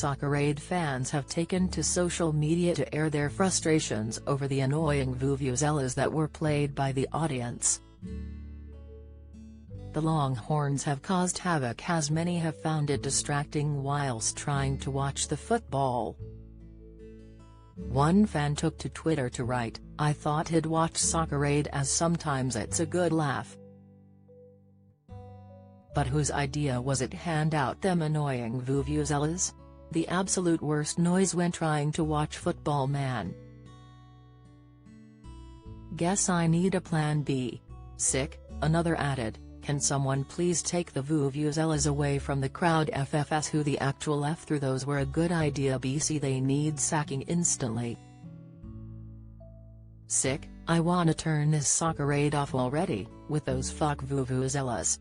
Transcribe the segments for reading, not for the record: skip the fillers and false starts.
Soccerade fans have taken to social media to air their frustrations over the annoying vuvuzelas that were played by the audience. The Longhorns have caused havoc as many have found it distracting whilst trying to watch the football. One fan took to Twitter to write, "I thought he'd watch Soccerade as sometimes it's a good laugh. But whose idea was it hand out them annoying vuvuzelas? The absolute worst noise when trying to watch football, man. Guess I need a plan B. Sick," another added. "Can someone please take the vuvuzelas away from the crowd? FFS who the actual F through those were a good idea. BC they need sacking instantly. Sick, I wanna turn this Soccerade off already, with those fuck vuvuzelas."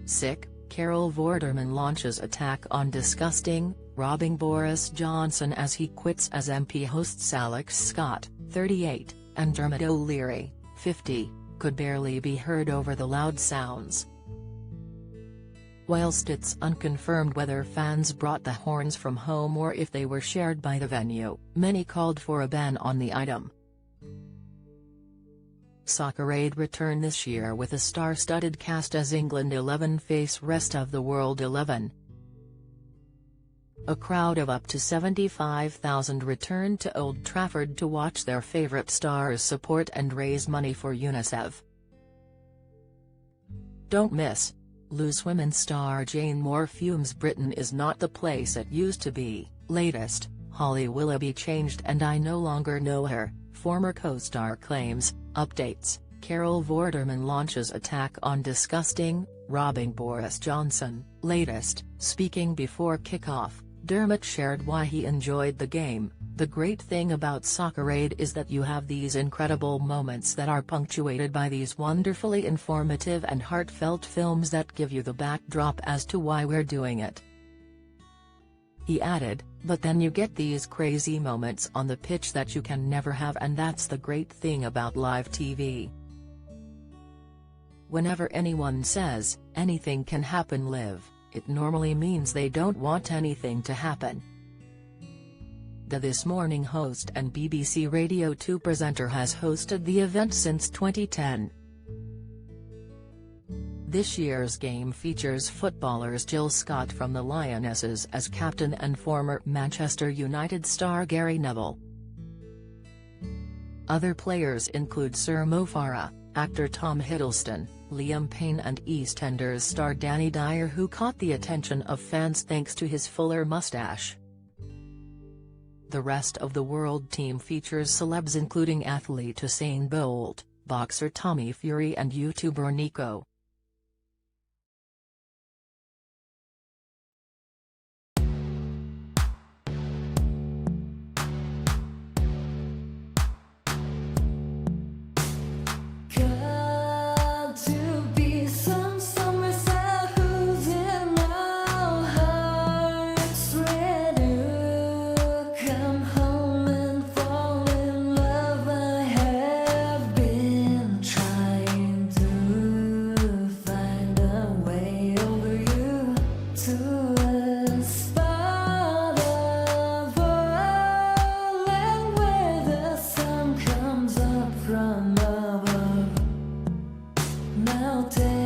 Sick, Carol Vorderman launches attack on disgusting, robbing Boris Johnson as he quits as MP. Hosts Alex Scott, 38, and Dermot O'Leary, 50. Could barely be heard over the loud sounds. Whilst it's unconfirmed whether fans brought the horns from home or if they were shared by the venue, many called for a ban on the item. Soccerade return this year with a star-studded cast as England 11 face rest of the world 11. A crowd of up to 75,000 returned to Old Trafford to watch their favourite stars support and raise money for UNICEF. Don't miss. Loose women star Jane Moore fumes Britain is not the place it used to be. Latest, Holly Willoughby changed and I no longer know her, former co-star claims. Updates, Carol Vorderman launches attack on disgusting, robbing Boris Johnson. Latest, speaking before kickoff, Dermot shared why he enjoyed the game. "The great thing about Soccerade is that you have these incredible moments that are punctuated by these wonderfully informative and heartfelt films that give you the backdrop as to why we're doing it." He added, "But then you get these crazy moments on the pitch that you can never have, and that's the great thing about live TV. Whenever anyone says, anything can happen live, it normally means they don't want anything to happen." The This Morning host and BBC Radio 2 presenter has hosted the event since 2010. This year's game features footballers Jill Scott from the Lionesses as captain and former Manchester United star Gary Neville. Other players include Sir Mo Farah, actor Tom Hiddleston, Liam Payne and EastEnders star Danny Dyer, who caught the attention of fans thanks to his fuller mustache. The rest of the world team features celebs including athlete Usain Bolt, boxer Tommy Fury and YouTuber Nico. Now take